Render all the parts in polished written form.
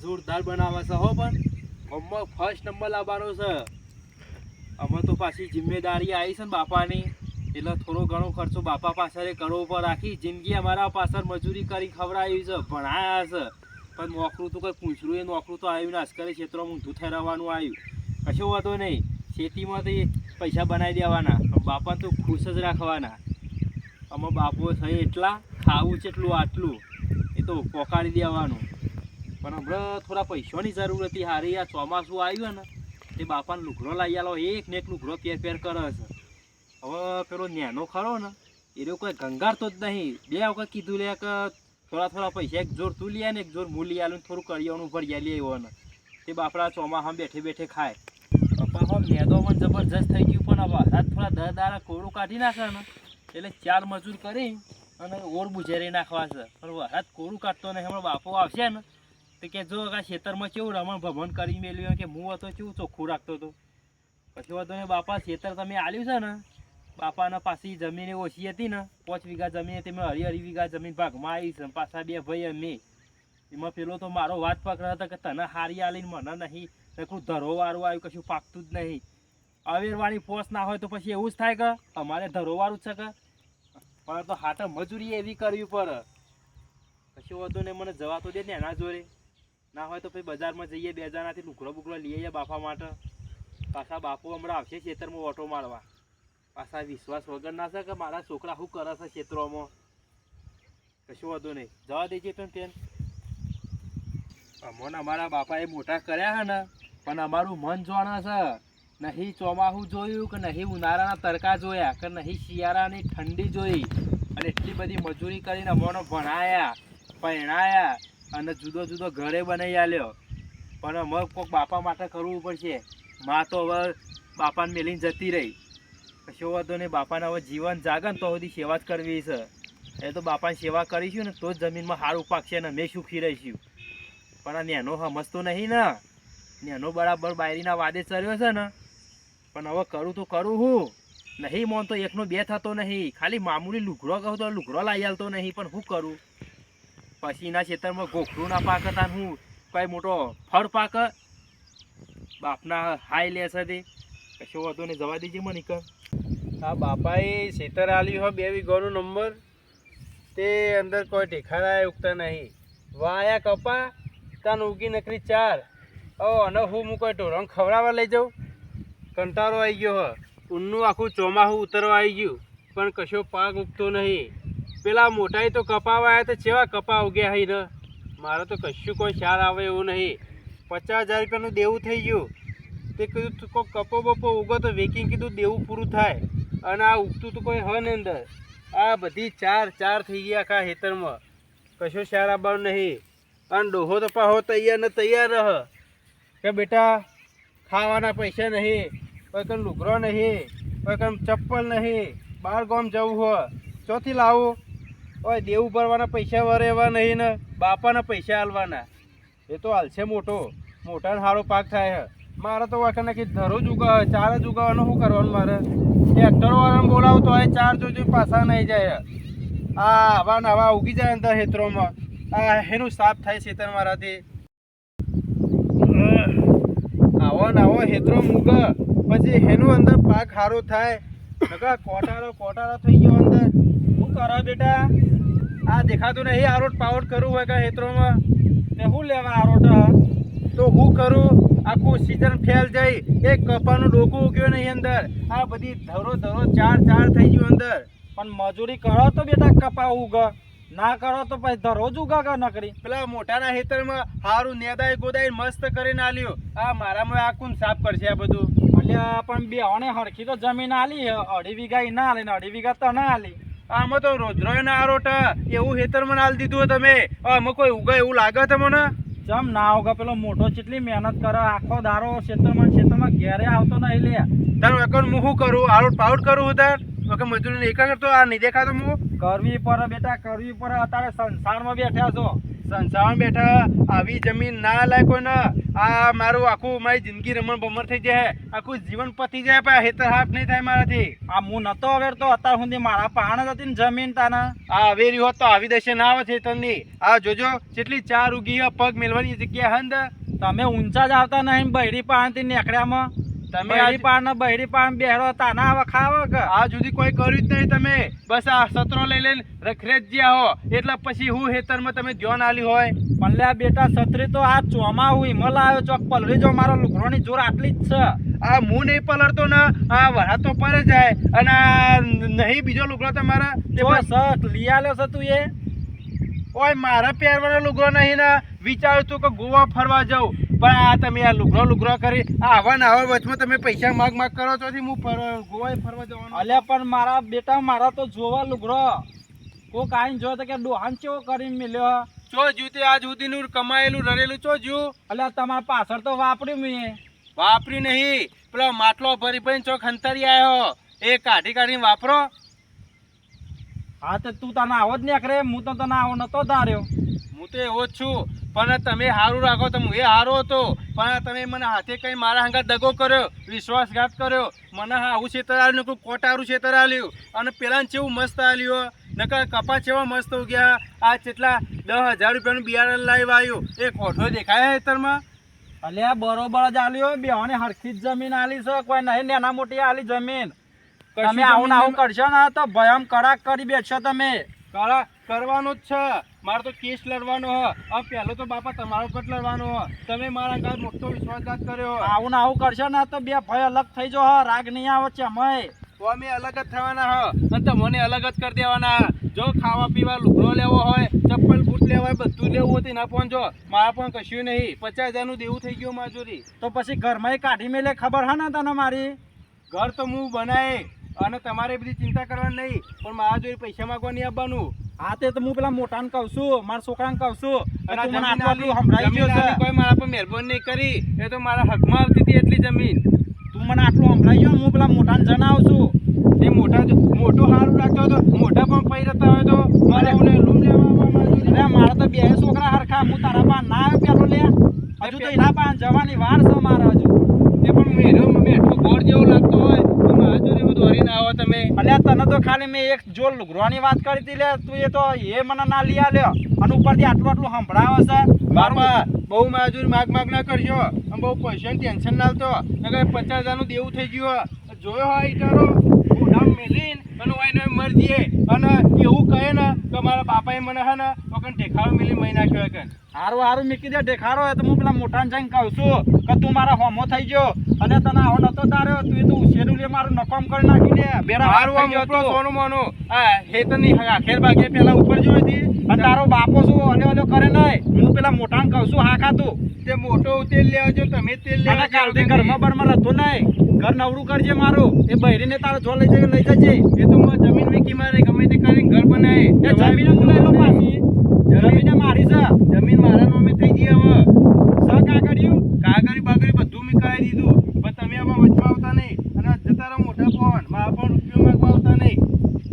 જોરદાર બનાવે છે હો, પણ ગામમાં ફર્સ્ટ નંબર લાવવાનો છે. અમે તો પાછી જિમ્મેદારી આવી છે ને બાપાની, એટલે થોડો ઘણો ખર્ચો બાપા પાછળ કરવો પર આખી જિંદગી અમારા પાછળ મજૂરી કરી ખવડાવી છે, ભણાયા છે. પણ નોકરું તો કંઈ પૂછડું એ નોકરું તો આવ્યું ને અસ્કરી ક્ષેત્રમાં ઊંધું થઈ રહેવાનું આવ્યું. કશું વાંધો નહીં, ખેતીમાંથી પૈસા બનાવી દેવાના, બાપાને તો ખુશ જ રાખવાના. અમે બાપો થઈ એટલા, ખાવું છે એટલું આટલું એ તો પોકાડી દેવાનું. પણ હમણાં થોડા પૈસાની જરૂર હતી હારી. આ ચોમાસું આવ્યું ને તે બાપાને લુગડો લાવી આલો, એક ને એક લુગડો પેર કરે છે. હવે પેલો નેનો ખરો ને એ કોઈ ગંગારતો જ નહીં. બે વખત કીધું લે કે થોડા પૈસા એક જોર તું લે ને એક જોર હું લઈ આલું, થોડું કરિયાનું ભરી લે એવો ને તે બાપડા ચોમાસામાં બેઠે બેઠે ખાય. પપ્પા હમ નેદો મને જબરજસ્ત થઈ ગયું, પણ હવે હાથ થોડા 10 દાડા કોળું કાઢી નાખે ને એટલે 4 મજૂર કરી અને ઓર બુજેરી નાખવા છે. પણ હાથ કોળું કાઢતો નહીં. હમણાં બાપો આવશે ને તો કે જો આ ખેતરમાં કેવું રમણ ભમણ કરી મેલ્યું કે હું હતો કેવું ચોખ્ખું રાખતો હતો. પછી વધુ ને બાપા ખેતર તમે આલ્યું છે ને, બાપાના પાછી જમીન ઓછી હતી ને, 5 વીઘા જમીન હતી, મેં 2.5 વીઘા જમીન ભાગમાં આવી છે. પાછા 2 ભાઈ અમે એમાં પેલો તો મારો વાત પકડ્યો હતો કે તને હારી આલીને મને નહીં, નકરું ધરોવાળું આવ્યું, કશું પાકતું જ નહીં. અવેરવાળી પોસ ના હોય તો પછી એવું જ થાય કે અમારે ધરોવાળું જ છે કે. પણ તો હાટે મજૂરી એવી કરવી પડે. કશું વધુ ને મને જવા તો દે ને એના જોડે, ના હોય તો પછી બજારમાં જઈએ 2 જણાથી લુગડો બુગડો લઈ આવીએ બાપા માટે. પાછા બાપુ હમણાં આવશે ખેતરમાં ઓટો મારવા. પાછા વિશ્વાસ વગર ના છે કે મારા છોકરા શું કરે છે ખેતરોમાં. કશું વધુ નહીં, જવા દેજે પેન. અમોને અમારા બાપાએ મોટા કર્યા છે ને, પણ અમારું મન જાણે છે. નહીં ચોમાસું જોયું કે નહીં ઉનાળાના તડકા જોયા કે નહીં શિયાળાની ઠંડી જોઈ. અને એટલી બધી મજૂરી કરીને અમોને ભણાયા, પહેણાયા અને જુદો જુદો ઘરે બનાવી આલ્યો. પણ અમે કોઈક બાપા માટે કરવું પડશે. માં તો હવે બાપાને મેલીને જતી રહી. કશો વાંધો નહીં, બાપાને હવે જીવન જાગે ને તો સુધી સેવા જ કરવી છે. એ તો બાપાની સેવા કરીશું ને તો જ જમીનમાં સારું પાકશે ને અમે સુખી રહીશું. પણ આ નેનો સમજતો નહીં ને, નેનો બરાબર બાયરીના વાદે ચર્યો છે ને. પણ હવે કરું તો કરું હું નહીં, મોન તો 1 નો 2 થતો નહીં. ખાલી મામૂલી લુગડો કહું તો લુગડો લાવી આલતો નહીં. પણ શું કરું, પછી એના ખેતરમાં ગોખરું ના પાક હતા, હું કઈ મોટો ફળ પાક બાપના હાઈ લેશે તે. કશો વાંધો નહીં, જવા દેજે મને કર. આ બાપાએ ખેતર આલ્યું હોય 2 વીઘાનો નંબર, તે અંદર કોઈ ઢેખાડા ઉગતા નહીં. વાયા કપા તાન ઉગી નકરી 4. અને હું કોઈ ઢોરણ ખવડાવવા લઈ જાઉં, કંટાળો આવી ગયો હ. ઊનનું આખું ચોમાસું ઉતરવા આવી ગયું પણ કશો પાક ઉગતો નહીં. પેલા મોટાઈ તો કપાવા આવ્યા તો ચેવા કપા ઉગ્યા હઈ ને. મારે તો કશું કોઈ ખ્યાલ આવે એવું નહીં. 50,000 રૂપિયાનું દેવું થઈ ગયું. તે કીધું તું કોઈ કપો બપો ઉગો તો વેકિંગ કીધું દેવું પૂરું થાય. અને આ ઉગતું તો કોઈ હ ને અંદર. આ બધી 4 થઈ ગયા આખા ખેતરમાં. કશો ખ્યાલ આવવાનું નહીં. અને ડોહો તો પાહો તૈયાર ને તૈયાર રહ કે બેટા ખાવાના પૈસા નહીં, કોઈ કંઈ લુગડો નહીં, કોઈ કંઈ ચપ્પલ નહીં, બહાર ગામ જવું હોય ચોથી લાવું. ઓય દેવું ભરવાના પૈસા વરે એવા નહીં ને બાપાના પૈસા આલવાના. એ તો હાલશે મોટાને સારો પાક થાય. મારે તો વાંખે નાખી ધરો જ ઉગાવે, 4 જ ઉગાવવાનું શું કરવાનું મારે. ટ્રેક્ટરવાળાને બોલાવું તો 4 જોજો પાછા નહીં જાય. આ હવા ને હવા ઉગી જાય અંદર ખેતરોમાં. આ એનું સાફ થાય ખેતર મારાથી. આવો ને આવો ખેતરો મૂક પછી એનું અંદર પાક સારો થાય. કોટારો થઈ ગયો અંદર. શું કરો બેટા, આ દેખાતું નહીં આરોટ પાવટ કરવું હોય કે ખેતરોમાં તે શું લેવા આરોટ તો હું કરું. આખું સિઝન ફેલ જઈ એક કપાનું ડોકું ઉગ્યો નહીં અંદર. આ બધી ધરો 4 થઈ ગયું અંદર. પણ મજૂરી કરો તો બેટા કપા ઉગ, ના કરો તો પછી દરરોજ ઉગા નકરી. પેલા મોટાના ખેતરમાં સારું નેદાય ગોદાય મસ્ત કરીને આલ્યું. આ મારામાં આ કોણ સાફ કરશે આ બધું. અલ્યા પણ બેઓને હરખી તો જમીન આલી, 2.5 વીઘા ના આલી ને 2.5 વીઘા તો ના આલી. આમાં તો રોજરોય ના આરોટ એવું ખેતરમાં આલી દીધું તમે. આમાં કોઈ ઉગે એવું લાગે તમને? જમ ના ઉગા, પેલો મોટો કેટલી મહેનત કરે, આખો દારો ખેતરમાં ઘેરે આવતો નહીં લે. તારું એકાઉન્ટ હું શું કરું, આરોટ પાવટ કરું હું તાર વખત મજૂરી એકા કરતો આ નહીં દેખાતો હું. કરવી પડે બેટા, કરવી પડે. અત્યારે સંસારમાં બેઠા છો. સંસારમાં બેઠા આવી જમીન ના લાય કોઈને. આ મારું આખું મારી જિંદગી રમણ બમણ થઈ જાય, આખું જીવન પતી જાય, પણ હેતર હાફ નહીં થાય મારાથી. આ હું નતો અવેર તો અત્યાર સુધી મારા પાણ જ હતી ને જમીન તાના. આ હવેરી હોત તો આવી દશે ના આવે ખેતરની. આ જોજો કેટલી ચાર ઉગી હે, પગ મેલવાની જગ્યા હંદ. તમે ઊંચા જ આવતા નહીં બૈરી પાણ થી નીકળ્યામાં. તમે બૈરી પાણ ને બૈરી પાણ બેહરો તાના હવે ખાવ કે આ સુધી કોઈ કર્યું જ નહીં તમે. બસ આ સત્રો લઈ લઈને રખરેજ જ્યાં હો, એટલે પછી હું હેતરમાં તમે ધ્યાન આલી હોય. પણ લે બેટા છત્રી તો આ ચોમા હું હિમલ આવ્યો ચોક પલરી જો મારો લુગરોની જોર આટલી જ છે. આ હું નહીં પલળતો ને આ વરા તો પર જાય, અને આ નહીં બીજો લુગડો તમારા તે જો બસ સક લઈ આલ્યો છે તું એ. ઓય મારા પહેરવાનો લુગડો નહીં ને. વિચારું તું કે ગોવા ફરવા જાઉં, પણ આ તમે આ લુગડો કરી આવા ને આવા વચમાં તમે પૈસા માગ કરો છો થી હું ગોવા ફરવા જવાનો. અલ્યા પણ મારા બેટા મારા તો જોવા લુગડો કોક આઈને જો તો કે ડોહાન ચેવો કરીને મિલ્યો. ચો જ્યું તે આજ સુધીનું કમાયેલું રહેલું ચો જ્યું. અલ્યા તમારા પાછળ તો વાપર્યું મેં. વાપરી નહીં, પેલો માટલો ભરી ભરીને ચોક હંતરી આવ્યો એ કાઢીને વાપરો. હા તો તું તને આવો જ નીકળે, હું તો તને આવો નતો ધાર્યો. હું તો એવો જ છું, પણ તમે સારું રાખો તો હું એ સારો હતો, પણ તમે મને હાથે કઈ મારા હંગાત દગો કર્યો, વિશ્વાસઘાત કર્યો. મને આવું ક્ષેત્ર આલ્યું, કોઈ કોટારું ક્ષેત્ર આલ્યું, અને પેલા કેવું મસ્ત આલ્યું. નકર કપાસ કેવા મસ્ત ઉગ્યા. આ કેટલા 10,000 રૂપિયાનું બિયારણ લાવી આવ્યું, એક ઓઠો દેખાય હેતરમાં. અલ્યા બરોબર જ આલ્યો, બેહોને હરખી જ જમીન આલી છે, કોઈ નહીં નાના મોટી આલી જમીન. તમે આવું ને આવું કરશો ને તો ભયમ કડાક કરી બેઠશો તમે. કાળા કરવાનો જ છે, મારે તો કેસ લડવાનો હ. હવે પહેલો તો બાપા તમારો પર લડવાનો હ. તમે મારા ઘર મોટો વિશ્વાસઘાત કર્યો. આવું ને આવું કરશો ને તો બે ભય અલગ થઈ જો હ, રાગ નહીં આવે છે અમે. તો અમે અલગ જ થવાના હ, અને તમને અલગ જ કરી દેવાના. જો ખાવા પીવા લુગડો લેવો હોય, ચપ્પલ બૂટ લેવા હોય, બધું લેવું હોય ના પહોંચો. મારા પણ કશું નહીં, 50,000 દેવું થઈ ગયું મજૂરી. તો પછી ઘરમાં કાઢી મેલે ખબર હા ને તને મારી. ઘર તો હું બનાવે, અને તમારે બધી ચિંતા કરવાની નહીં, પણ મારા જોડે પૈસા માંગવા નહીં આવવાનું. હા તે તો હું પેલા મોટાને કહું છું, મારા છોકરાને કહું છું. અને તું મને જમીન આટલું સંભળાઈ ગયું છે. કોઈ મારા પર મહેરબાની નહીં કરી, એ તો મારા હકમાં આવતી હતી એટલી જમીન. તું મને આટલું સંભળાઈ ગયું, હું પેલા મોટાને જણાવું છું. એ મોટો સારું રાખતો હતો, મોટા પણ પૈ રહેતા હોય તો મારે લૂમ લેવા. મારા તો બે છોકરા હરખા, હું તારા પાસે ના આવ્યો પેલો લે. હજુ તો એના પાસે જવાની વાર છે મારે હજુ. એ પણ મેઠો ગોળ જેવો લાગતો હોય તો મારા જોડે એવું દોરીને આવો તમે. અલ્યા તને તો ખાલી મેં એક જો લુગડવાની વાત કરી હતી લે, તું એ તો એ મને ના લઈ આલ્યો, અને ઉપરથી આટલું સંભળાવે છે. બાપા બહુ મારા જોડે માગ ના કરજો, અને બહુ પૈસાની ટેન્શન ના આવતો. નકર 50,000 દેવું થઈ ગયું. જોયો હોય ઈટારો ગોડામ મેલીન અને ઓય મરજીએ, અને એવું કહે ને કે મારા બાપાએ મને હે ને વગર ઢેખાડો મેલી મહી નાખ્યો કે હારું મીકી દે ઢેખારો હોય તો હું પેલા મોટાને જઈને કહું છું કે તું મારા હોમો થઈ ગયો, અને તને આવો નતો તાર્યો, તું એ તો ઉછેરું લે મારું નકામ કરી નાખી દે. બેરા મારું આમ ઉપરો સોનું મોનું આ હેતરની આખેર ભાગે પેલા ઉપર જોઈ હતી. અને તારો બાપો શું ઓલો કરે નહીં, હું પેલા મોટાને કહું છું હા ખાતું તે મોટો તેલ લેવા જો, તમે તેલ લેવા કાલથી ઘરમાં બરમાં રહેતો નહીં, ઘર નવરું કરજે મારું. એ બૈરીને તારો જો લઈ જજે. એ તો જમીન વેચી મારે ગમે તે કરીને ઘર બનાવે. એ જમીન બોલાય લો પાછી, જમીન મારી છે. જમીન મારા નામે થઈ ગઈ હવે. કાગળિયું બાગરી બધું મેં કરાવી દીધું, પણ તમે આમાં વચમાં આવતા નહીં, અને જતા રહો મોટા પવન. મારા પણ રૂપિયો માંગવા આવતા નહીં.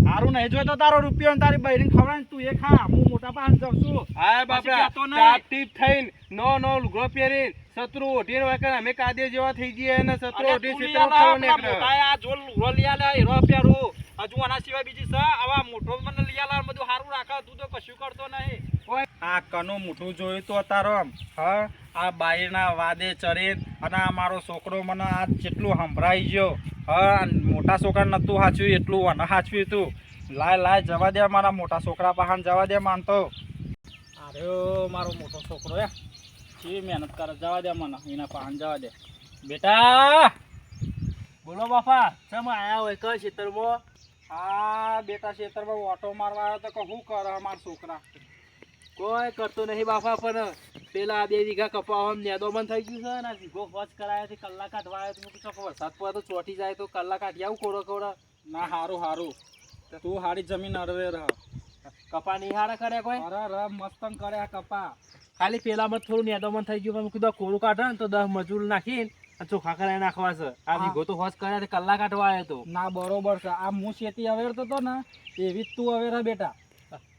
સારું નહીં જોઈતો તારો રૂપિયો ને તારી બૈરીને ખવડાવે તું એ ખા, હું મોટા પાસે જાઉં છું. હા બાપા કહેતો નહીં. ટાપ ટીપ થઈને નો લુગડો પહેરીને શત્રુ ઓઢીને હોય કે અમે કાદે જેવા થઈ ગયા, અને શત્રુ ઓઢી સીતરો ખાવા નીકળે. આ જો લુગડો લઈ આલે હીરો પહેરું, હજુ આના સિવાય બીજી છે આવા મોટો મને લઈ આલે, બધું સારું રાખે, તું તો કશું કરતો નહીં. આ કનું મોટું જોયું તો તારો હા, આ બાઈના વાદે ચડીને, અને આ મારો છોકરો મને આ જેટલું સંભળાઈ ગયો. હા મોટા છોકરા નતું સાચવ્યું એટલું અને સાચવ્યું તું. લાય જવા દે, મારા મોટા છોકરા પાસે જવા દે. માનતો અરે મારો મોટો છોકરો કેવી મહેનત કરે, જવા દે મને એના પાસે જવા દે. બેટા બોલો બાપા, ચમ આયા હોય કઈ ખેતરમાં? હા બેટા ખેતરમાં ઓટો મારવા આવ્યો તો શું કરે મારા છોકરા? કોઈ કરતો નહીં બાપા, પણ પેલા 2 વીઘા કપાવા નેદોમન થઈ ગયું છે ને, વીઘો ફોજ કરાયા કલાક કાઢવા આવ્યો. વરસાદ પડે તો ચોટી જાય તો કલાક કાઢી આવું કોરો. ના હારું તું હારી જમીન અરવે રહ. કપા નહીં હારા કર્યા કોઈ? અરે મસ્તમ કરે આ કપા. ખાલી પેલામાં થોડું નેદોમન થઈ ગયું, પણ કીધું કોરું કાઢે ને તો 10 મજૂર નાખીને ચોખા કરાવી નાખવા છે. આ વીઘો તો ફોજ કર્યા કલાક કાઢવા આવ્યો તો. ના બરોબર છે, આ હું શેતી અવેરતો હતો ને એવી જ તું અવેર બેટા.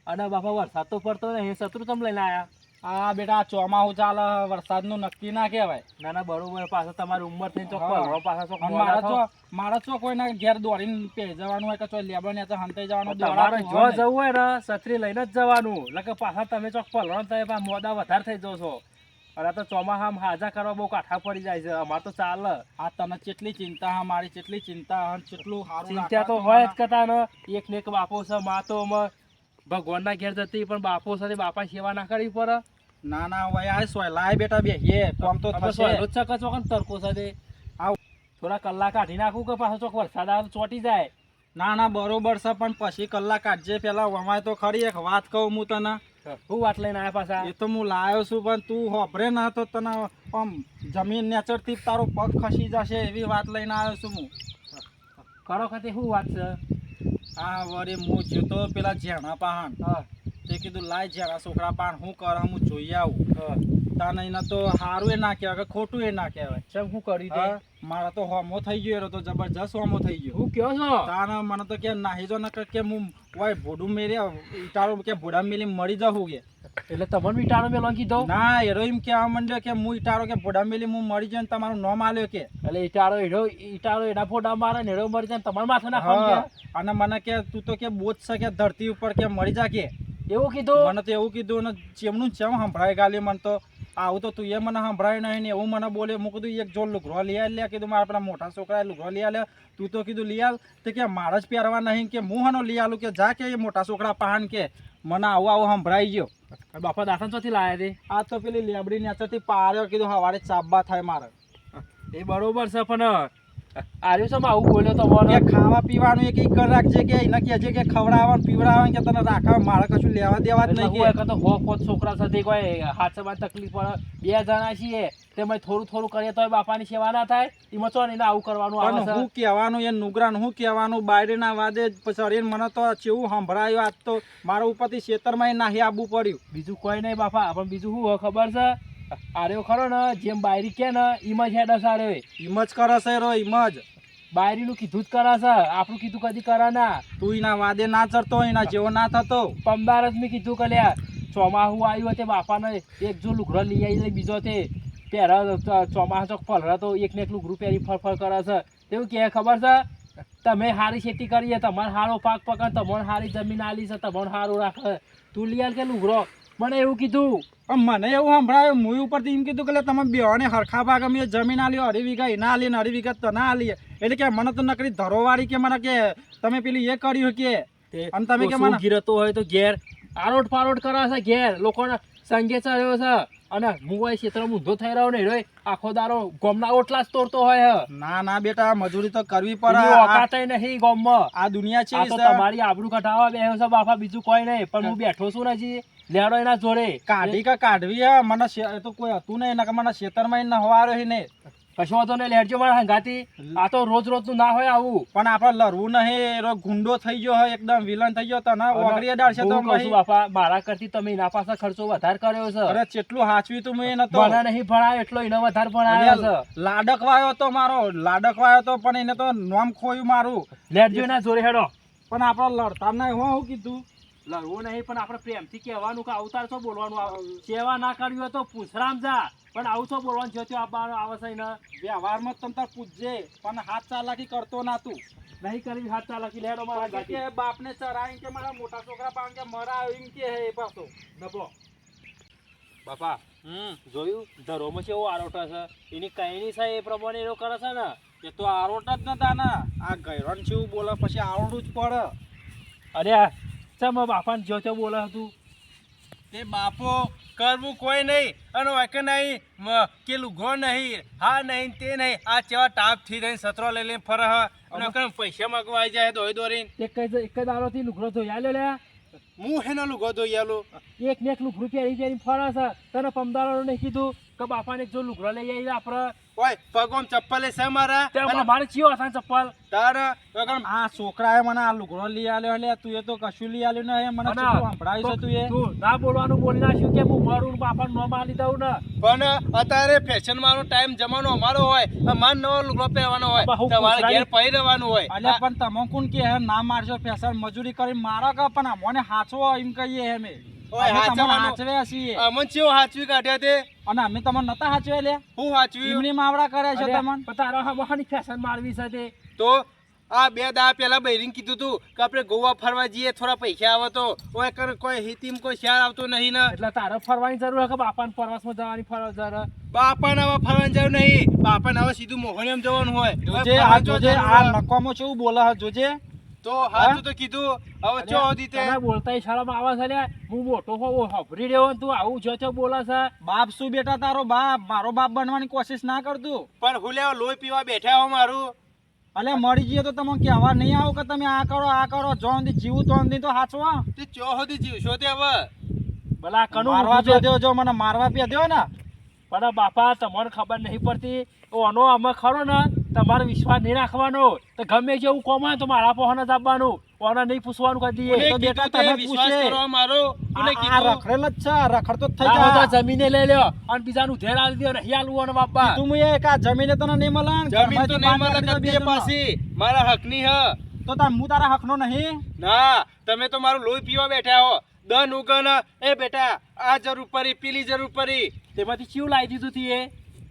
અને બાપા વરસાદ તો પડતો ને, એ શત્રુ તમે લઈને આયા? આ બેટા ચોમાસું ચાલે વરસાદનું નક્કી ના કહેવાય. ના ના બરોબર, પાછો તમારી ઉંમર થઈને ચોક હા. પલળો, પાછા ચોક અને મોડા થો. મારા તો કોઈના ઘેર દોડીને પે જવાનું હોય કે ચોય લેબડો ને હંતાઈ જવાનું તમારે દોડાતું જો હોય ને. જવું હોય ને છત્રી લઈને જ જવાનું, એટલે કે પાછા તમે ચોક પલળો ને તો એ મોડા વધારે થઈ જાવ છો. અને તો ચોમાસામાં હાજા કરવા બહુ કાઠા પડી જાય છે, અમારે તો ચાલે. આ તને કેટલી ચિંતા હા મારી, કેટલી ચિંતા હા, કેટલું સારું ચિંતા તો હોય જ કતા ને, એક ને એક બાપો છે, માતોમાં ભગવાનના ઘેર જતી પણ બાપો સાથે બાપા સેવા ના કરવી પડે. ના ના ભાઈ આ સોય લાય બેટા બેહીએ કોમ તો આપણે થશે. સહેલો જ છે કે ચોક ને તડકો સાથે આવ. થોડા કલાક કાઢી નાખું કે પાછો ચોક વરસાદ આવે તો ચોટી જાય. ના ના બરોબર છે, પણ પછી કલાક કાઢજે. પેલા વમાય તો ખરી એક વાત કહું હું તને. હું વાત લઈને આવ્યા પાછા? એ તો હું લાયો છું, પણ તું હોભરે ના તો તને આમ જમીન નેચરથી તારો પગ ખસી જશે એવી વાત લઈને આવ્યો છું હું. કરો ખાતે શું વાત છે? આ વળી હું જતો પેલા જેણા પાહણ, હા તે કીધું લાય જેણા છોકરા પાહણ શું કરે હું જોઈ આવું. હા. તાને એને તો સારું એ ના કહેવાય કે ખોટું એ ના કહેવાય. ચમ શું કર્યું તે? હા, મારા તો હોમો થઈ ગયો એનો તો જબરજસ્ત હોમો થઈ ગયો. હું કયો છો? તાને મને તો કે નાહી જો ને કે હું ઓય ભોડું મેરી ઈટાળો કે ભોડા મેલી મરી જાઉં કે. એટલે તમને મીઠાનો મેલો કીધો? ના એરો એમ કહેવા માંડ્યો કે હું ઈટાળો કે ભોડા મેલી હું મરી જાય ને તમારું નામ આલ્યો કે. એટલે ઈટાળો એના ફોટા મારે ને એનો મરી જાય ને તમારા માથે નાખવાનું હા, કે? અને મને કે તું તો કે બોજ છે કે ધરતી ઉપર કે મરી જા કે. એવું કીધું? મને તો એવું કીધું ને ચેમનું ચેમ સંભળાય ગાલી મને તો. આવું તો તું એ મને સંભળાય નહીં ને એવું મને બોલે. હું કીધું એક જોડ લુગરો લઈ આલ લે, કીધું મારા પેલા મોટા છોકરાએ લુગરો લઈ આલે, તું તો કીધું લઈ આલ. તો કે મારે જ પહેરવા નહીં કે હું હનો લઈ આલું કે જા કે એ મોટા છોકરા પાહન કે. મને આવું આવું સંભળાઈ ગયો. બાપા દાખલ ચોથી લાયા તે? આ તો પેલી લેબડી નેચરથી પાડ્યો, કીધું હવારે ચાબા થાય મારે. એ બરોબર છે, પણ આર્યો છે આવું બોલ્યો તમારે? કે ખાવા પીવાનું એક એક કર રાખજે કે એને કહેજે કે ખવડાવવાનું પીવડાવવાનું કે તને રાખવા મારે કશું લેવા દેવા જ એટલે નહીં હું કે. એક તો હો પોત છોકરા સાથે કોઈ હાથમાં તકલીફ પડે, બે જણા છીએ તેમાં થોડું થોડું કરીએ તો બાપાની સેવા ના થાય. એમાં તો એને આવું કરવાનું આવે પણ છે. હું કહેવાનું એ નુગરાન હું કહેવાનું બાયડીના વાદે શરીર મને તો ચેવું સંભળાયું. આજ તો મારા ઉપરથી ખેતરમાં નાહી આવવું પડ્યું. બીજું કોઈ નહીં બાપા, પણ બીજું શું હોય ખબર છે? આર્યો ખરો ને જેમ બાયરી કે ને એમાં જ હેડસ આર્યો. ઈમ જ કરે છે રો, ઈમ જ. બાયરીનું કીધું જ કરે છે, આપણું કીધું કદી કરે ના. તું એના વાદે ના ચડતો, એના જેવો ના થતો. પમદાર જ મેં કીધું કે લ્યા ચોમાસું આવ્યું તે બાપાને એક જો લુગડો લઈ આવી, બીજો તે પહેરા ચોમાસા ચોક ફલરા તો એક ને એક લુગડું પહેરી ફળ કરે છે. તેવું કે ખબર છે? તમે સારી ખેતી કરીએ, તમારે સારો પાક પકડ, તમારે સારી જમીન આલી છે, તમારે સારું રાખે, તું લઈ આલ કે લુગડો? મને એવું કીધું. પણ મને એવું સંભળાયું મુઈ ઉપરથી એમ કીધું કે તમે બેવાને હરખા ભાગ અમે જમીન આલી, 2.5 વીઘા એના આલી ને 2.5 વીઘા તો ના આલી. એટલે કે મને તો નકરી ધરોવાળી કે મને કે તમે પેલી એ કર્યું કે. અને તમે કે મને ગીરતો હોય તો ઘેર આરોટ પારોટ કરે છે, ઘેર લોકોને સંગે ચડ્યો છે, અને હું હોય ક્ષેત્રમાં ઊંધો થઈ રહ્યો ને રે આખો દારો ગોમના ઓટલા જ તોડતો હોય. ના ના બેટા મજૂરી તો કરવી એની પડે. ઓકાતય નહીં ગોમમાં. આ દુનિયા છે આ તો તમારી આબરૂ કઢાવવા બેહ્યો છે બાપા, બીજું કોઈ નહીં. પણ હું બેઠો છું નથી લેડો એના જોડે. કાઢી કે કાઢવી હે મને એ તો કોઈ હતું નહીં નકર મને ખેતરમાં ન હવારો હી ને. કશો વાંધો નહીં, લેડજો મારા હંગાતી. આ તો રોજ રોજ નું ના હોય આવું. પણ આપણે લડવું નહીં. એનો ગુંડો થઈ ગયો હોય, એકદમ વિલન થઈ ગયો તને ઓગળી ડાળશે તો હું કહું છું બાપા, મારા કરતી તમે એના પાસે ખર્ચો વધારે કર્યો છે. અરે કેટલું હાચવી તું મેં નતો. મને નહીં ભણાયો એટલો એને વધારે ભણાયો છે. લાડક વાયો તો મારો, લાડક વાયો તો પણ એને તો નામ ખોયું મારું. લેડજો એના જોડે હેડો. પણ આપણે લડતા નહીં. હું કીધું લડવું નહીં, પણ આપણે પ્રેમથી કહેવાનું કે અવતાર છો બોલવાનું. સેવા ના કરવી હોય તો પૂછરામ જા, પણ આવું છો બોલવાનું જો આવે છે ને. વ્યવહારમાં તમ તાર પૂછજે, પણ હાથ ચાલાકી કરતો ના તું. નહીં કરવી હાથ ચાલાકી. લેડો મારા હંગાતી. કે બાપને ચરાઈ કે મારા મોટા છોકરા પાંચ કે મરા એમ કે હે એ પાછો ડબો. બાપા જોયું ધરોમાં છે એવો આરોટા છે, એની કઈની છે એ પ્રમાણે એનો કરે છે ને. એ તો આરોટ જ નતા ને. આ ગૈરન છે એવું બોલે પછી આવડું જ પડે. અરે ચમ બાપાને જો તે બોલે હતું. તે બાપો કરવું કોઈ નહીં અને વાકે નહીં કે લુઘો નહીં, હા નહીં તે નહીં. આ કેવા ટાપ થી રહીને સતરો લઈ લઈને ફરે હ અને પૈસા માંગવા જાય દોઈ દોરીને. એક જ દારોથી લુગડો ધોઈ આલ્યો લે. હું હેનો લુઘો દોઈ આલું. એક ને એક લુગડું પહેરી પહેરી ફરે છે. તને પમદારો નહીં કીધું કે બાપાને જો લુગડો લઈ આવી આપણે? ઓય પગોમ ચપ્પલ છે મારા. મારે ચિયો હતા ચપ્પલ? તાર આ છોકરાએ મને આ લુગડો લઈ આલ્યો. એટલે તું એ તો કશું લઈ આલ્યું ને. મને સંભળાયું છે તું એ. તું ના બોલવાનું બોલી નાખ્યું કે હું મારું બાપાનું નામ આલી દઉં ને. પણ અત્યારે ફેશન મારો ટાઈમ જમાનો અમારો હોય, માર નવો લુગડો પહેરવાનો હોય, તમારે ઘેર પહેરી રહેવાનું હોય. એટલે પણ તમે કોણ કે ના મારશો ફેશન મજૂરી કરી મારો કે પણ અમને હાચવો એમ કહીએ અમે. ઓય અમે તમને હાચવવાનું. હાચવ્યા છીએ અમન ચેવો હાચવી કાઢ્યા તે અને અમે તમને નતા હાચવ્યા લે હું હાચવી એમની માવડા કરે છે તમને પણ તારા હમણાંની ફેશન મારવી છે તે તો આ 2 દા પહેલા બૈરીને કીધું તું કે આપણે ગોવા ફરવા જઈએ થોડા પૈસા આવે તો ઓય કર કોઈ હિતીમ કોઈ શહેર આવતો નહીં ને એટલે તારે ફરવાની જરૂર છે કે બાપાને પ્રવાસમાં જવાની ફરવા જરૂર બાપાને હવે ફરવાની જરૂર નહીં બાપાને હવે સીધું મોહણીમ જવાનું હોય જોજે આ જોજે આ નકામો છે એવું બોલે છે જોજે તો હાચું તો કીધું હવે ચો હતી તે તને બોલતાય શરમ આવે છે લે હું મોટો હોવો હભરી રહ્યો તું આવું જો બોલે છે બાપ શું બેટા તારો બાપ મારો બાપ બનવાની કોશિશ ના કરતું પણ હું લેવા લોહી પીવા બેઠા હો મારું અલે મળી જઈએ તો તમે કહેવા નહીં આવો કે તમે આ કરો જોન દી જીવું તો દી તો હાચવા તે ચો હતી જીવશો તે હવે ભલા કનું મારવા પે દેવો જો મને મારવા પે દેવો ને પણ બાપા તમને ખબર નહીં પડતી ઓનો અમે ખરો ને તમારો વિશ્વાસ નહીં રાખવાનો તો ગમે જેવું કોમ હોય તો મારા પહોંચ જ આપવાનું ઓને નહીં પૂછવાનું કદી કોને તો બેટા કીધું તે તને વિશ્વાસ પૂછે. કરો મારો કોને આ કીધું રખડેલ જ છે રખડતો જ થઈ ના જાય તો જમીને લઈ લ્યો અને બીજાનું ધેર આલી દો નહીં આલવું અને બાપા તું મુએ કા જમીને તને નહીં મળે ને, જમીન તો ઘરમાંથી નહીં બહાર મળે નીકળી કદી બે પાછી મારા હકની હ તો તાર હું તારા હકનો નહીં ના તમે તો મારું લોહી પીવા બેઠા હો દન ઉગન એ બેટા આ જરૂર પડી પેલી જરૂર પડી તેમાંથી ચીવું લાવી દીધું તી એ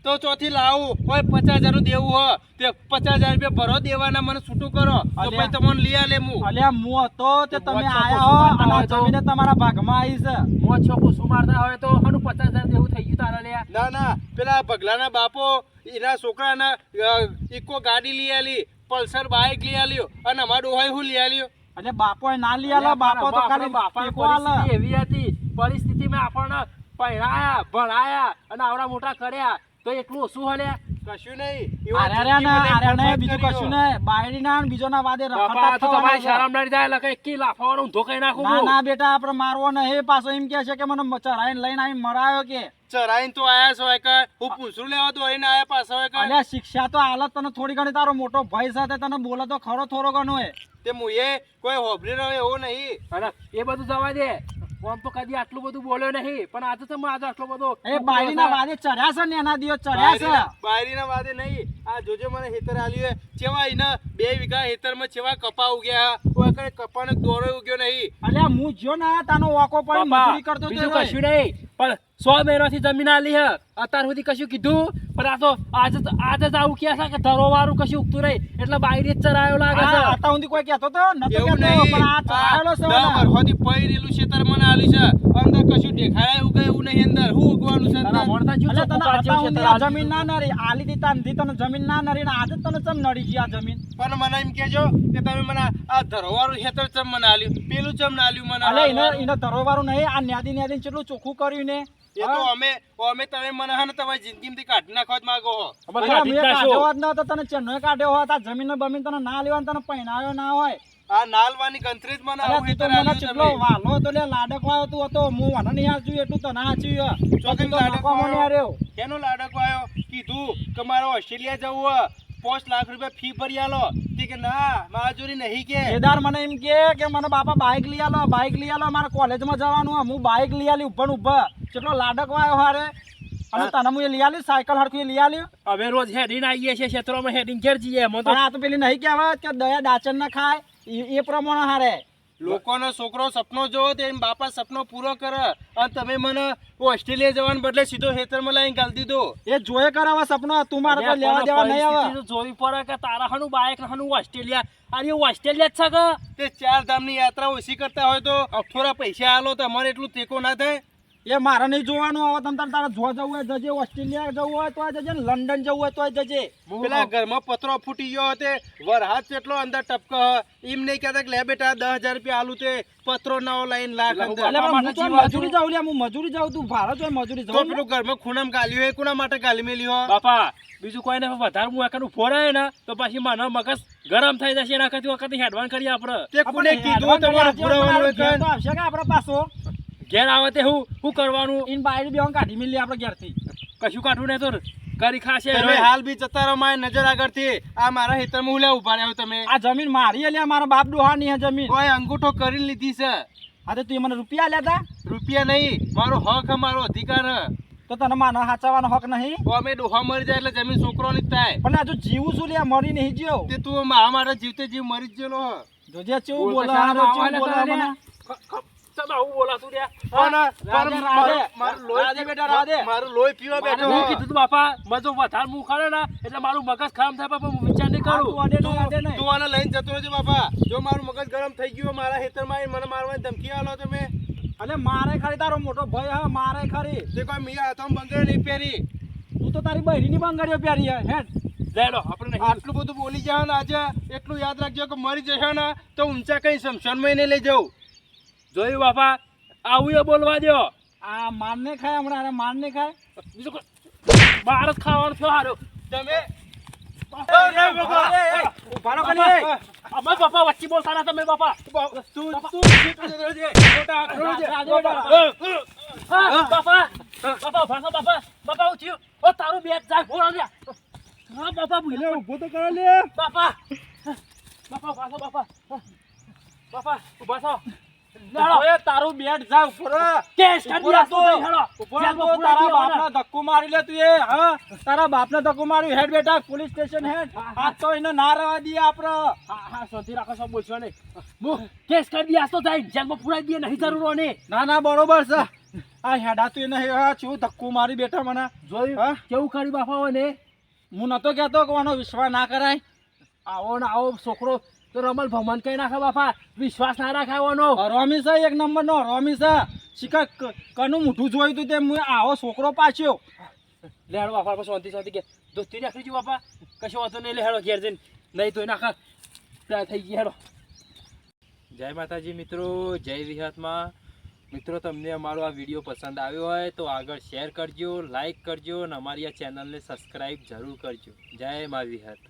તો ચોથી લાવું હોય 50,000 નું દેવું હો તે 50,000 રૂપિયા ભરો દેવાના મને છૂટું કરો તો અલ્યા. પછી તમને લઈ આલે હું અલ્યા હું હતો તે તમે મોજ આયા ચોખ્ખું હો મારતા અને હોય તો. જમીને તમારા ભાગમાં આવી છે મોજ છોકું શું મારતા હોય તો હનું 50,000 દેવું થઈ ગયું તારા લ્યા ના ના પેલા ભગલાના બાપો એના છોકરાના ઇકો ગાડી લઈ આલી પલ્સર બાઇક લઈ આલ્યો અને અમારો ડોહાઈ હું લઈ આલ્યો અને બાપો ના લઈ આલે બાપો તો ખાલી બાપાની ટેકો આલે. પરિસ્થિતિ એવી હતી પરિસ્થિતિમાં આપણને પહેરાયા ભણાયા અને આવડા મોટા કર્યા તો એટલું ઓછું હલે કશું નહીં આર્યા ના આર્યા નહીં બીજું કશું નહીં બાયડી ના ને બીજો ના વાદે બાપા રખડતા તો તમારી થવાના શરમ ના જાય લખે એકી લાફાવાનું ઊંધો કઈ નાખું ના હું. ના બેટા આપણે મારવો નહીં પાછો એમ કે છે કે મને ચરાઈને લઈને આવીને મરાયો કે ચરાઈને તો આયા છો એક હું પૂછરું લેવા તો આઈને આયા પાછો એક અલ્યા શિક્ષા તો હાલત તને થોડી ઘણી તારો મોટો ભાઈ સાથે તને બોલે તો ખરો થોડો ઘણો હે તે મુએ કોઈ હોભરી રહ્યો એવો નહીં અને એ બધું જવા દે આમ તો કદી આટલું બધું બોલ્યો નહીં પણ આજે તો આજે આટલો બધો એ બાયડી ના વાદે ચડ્યા છે ને એના દિવસ ચડ્યા છે બાયરીના વાદે નહીં આ જોજે મને હેતર આલ્યું હે ચેવા ઈના 2 વીઘા હેતરમાં ચેવા કપા ઉગ્યા કોઈ કઈ કપાનો દોરો ઉગ્યો નહીં અલ્યા હું જો ના તાનો વાકો પડી બાપા, મજૂરી કરતો બીજું તો કશું નહીં પણ 100 મહિનાથી જમીન આલી હે અત્યાર સુધી કશું કીધું પણ આ તો આજે જ આવું કે છે કે ધરો વાળું કશું ઉગતું નહીં એટલે બાયરી જ ચરાયો લાગે છે આતા ઊંધી કોઈ કહેતો તો નતો એવું કહેતો નહીં પણ આ ચડાયેલો છે દા ઓલા. વર્ષોથી પૈરેલું છેતર મને આલ્યું છે અંદર કશું દેખાય ઉગે એવું નહીં અંદર હું ઉગવાનું છે તારા અંદર? મોણતા જ્યું અલ્યા ચોખ્ખું તને કાચ્યું આતા છે ઊંધી તારા આ જમીન ના નરી આલી દી તાંધી તને જમીન ના નરી ને આજે તને ચમ નડી ગઈ આ જમીન પણ મને એમ કેજો કે તમે મને આ ધરોવાળું હેતર ચમ મને આલ્યું પેલું ચમ ના આલ્યું મને અલે એને હારું? એને ધરોવાળું નહીં આ ન્યાદી કેટલું ચોખ્ખું કર્યું ને એ તો અમે તમે મને હે ને તમારી જિંદગીમાંથી કાઢી નાખવા જ માંગો હો અમારે અલ્યા કાઢી મેં જ નાખો. કાઢ્યો જ ન તો તને ચેન્નઈ કાઢ્યો હોત આ જમીન બમીન તને ના લેવાનું તને પહેણાયો ના હોય આ નાલવાની ગંત્રી જ મને અલ્યા આવું તું તો હેતર મને આલ્યું કેટલો તમે. વાલો હતો લે લાડક વાયો તું હતો હું મને નહીં હાચું એટલું તને હાચ્યું ચોકન લાડક વાળો. કેનો લાડક વાયો કીધું કે મારે ઓસ્ટ્રેલિયા જવું હે 5 લાખ રૂપિયા ફી ભરી આલો તે કે ના મારા જોડી નહીં કે કેદાર મને એમ કે મને બાપા બાઇક લઈ આલો મારે કોલેજમાં જવાનું હે હું બાઇક લઈ આલી ઉભા ને ઉભા કેટલો લાડક વાયો હારે અને તને હું એ લઈ આલી સાયકલ હરખું એ લઈ આલ્યું હવે રોજ હેડીને આવીએ છીએ ક્ષેત્રોમાં હેડીને ઘેર જઈએ એમાં તો પણ આ તો પેલી નહીં કહેવત કે દયા ડાચન ના ખાય એ પ્રમાણે હારે લોકોનો છોકરો સપનો જોવો તો એમ બાપા સપનો પૂરો કરે અને તમે મને ઓસ્ટ્રેલિયા જવાને બદલે સીધો હેતરમાં લાવીને ગાલી દીધો એ જોયે કરાવા સપનો તું મારે કોઈ લેવા દેવા નહીં આવે પરિસ્થિતિ તો જોવી પડે કે તારા હનું બાઇક હનું ઓસ્ટ્રેલિયા અરે ઓસ્ટ્રેલિયા જ છે કે તે 4 ધામની યાત્રા ઓછી કરતા હોય તો થોડા પૈસા આલો તો અમારે એટલું ટેકો ના થાય એ મારે નહીં જોવાનું હવે તમ તારે જોવા જવું હોય જજે ઓસ્ટ્રેલિયા જવું હોય તો જજે ને લંડન જવું હોય તો જજે પેલા ઘરમાં પતરો ફૂટી ગયો તે વરહાદ કેટલો અંદર ટપક એમ નહીં કહેતા કે લે બેટા 10,000 રૂપિયા આલું તે પતરો નવો લાઈન લાખ અંદર એટલે બાપા પણ હું માટે તો મજૂરી જાઉં લે હું મજૂરી જાઉં તું ભારત હોય મજૂરી તો જાઉં પેલું ઘરમાં ખૂણામાં ગાલ્યું હોય કોના માટે ગાલી મેલી હો બાપા બીજું કોઈ ને વધારે હું એકનું ફોરાય ને તો પછી મને મગજ ગરમ થઈ જશે એના કરતી વખતે હેડવાન કરીએ આપણે તે કોને કીધું તમારે ફુરાવાનું હોય ઘેર કાન? તો આવશે કે આપણા પાછો ઘેર આવે તે હું કરવાનું ઇન બાયડી બેહન કાઢી મિલી આપણે ઘેરથી કશું કાઢવું નહીં તો કરી ખાશે તમે હાલ બી જતા રહો મારી નજર આગળથી આ મારા હેતરમાં હું લે ઉભા રહ્યો તમે આ જમીન મારી એટલે મારા બાપ ડોહાની હે જમીન કોઈ અંગૂઠો કરીને લીધી છે હા તો તું મને રૂપિયા લેતા રૂપિયા નહીં મારો હક હે મારો અધિકાર હે તો તને માનો હાચવાનો હક નહીં અમે ડોહા મરી જાય એટલે જમીન છોકરોની જ થાય પણ આ જો જીવું છું લે મરી નહીં જ્યો તે તું મારા માટે જીવતે જીવ મરી જ ગયેલો હે જોજે ચેવું બોલ તો બોલે શરમ હારો આવે ચેવું ને બોલે તને? મને તમે આવું બોલાતું રે મારું લોહી પીવા બેઠો હું કીધું તું બાપા મેં જો વધારે મું ખરે ને એટલે મારું મગજ ખરાબ થાય બાપા હું વિચાર નહીં કરું તું આને લઈને જતો રહેજે બાપા. જો મારું મગજ ગરમ થઈ ગયું મારા ખેતરમાં આવીને મને મારવાની ધમકી આલો તમે. અલે મારે ખરી તારો મોટો ભાઈ હા મારે ખરી તે કોઈ મિયા હાથમાં બંગડે નહીં પહેરી. તું તો તારી બહેરીની બંગાડીઓ પ્યારી હે હેડ લેડો આપણે નહીં આટલું બધું બોલી જાવ ને આજે એટલું યાદ રાખજો કે મરી જશો ને તો ઊંચા કઈ શમશાનમાં નહીં લઈ જાઉં. જોયું બાપા આવું એ બોલવા દો આ મારને ખાય હમણાં અરે મારને ખાય બીજું કોઈ બહાર જ ખાવાનું થયો હારો તમે ઉભારો કરી અમાર બાપા વચ્ચે બોલતા ના તમે બાપા તું હા બાપા ભાષા બાપા હું થયું ઓ તારું બેગ જાય ફોડો લે હા બાપા ભૂલે ઉભો તો કરો લે બાપા ભાષા બાપા ઉભા છો ઓય તારું બેટ જા ઉપર કેસ કરી આપતો હેડો તારા બાપને ધક્કો મારી લે તું એ હા તારા બાપને ધક્કો માર્યું હેડ બેટા પોલીસ સ્ટેશન હેડ આ તો એને ના રહેવા દઈએ આપણે હા શાંતિ રાખો સબ બોલશો નહીં હું કેસ કરી દી આસ્તો થાય જેલમાં પુરાઈ દઈએ નહીં જરૂર ને ના બરોબર છે આ હેડા તું એને શું ધક્કો મારી બેટા મને જોયું હા? કેવું કરી બાપા હોય ને હું નતો કહેતો કે આનો વિશ્વાસ ના કરાય આવો ને આવો છોકરો તો રમલ ભમન કઈ નાખે બાપા વિશ્વાસ ના રાખાવાનો રોમી છે એક નંબર નો રોમી છે શિકા કનું મોઢું જોયું તું તે હું આવો છોકરો પાછ્યો લેડો બાપા પછી શાંતિ કે દોસ્તી રાખી જો બાપા કશો વાંધો નહીં લે હેડો ઘેર જઈને નહીં તો નાખા ત્યાં થઈ ગયા હેડો જય માતાજી મિત્રો જય વિહાતમાં મિત્રો તમને અમારો આ વિડીયો પસંદ આવ્યો હોય તો આગળ શેર કરજો લાઈક કરજો અને અમારી આ ચેનલને સબસ્ક્રાઈબ જરૂર કરજો જય મા વિહાત.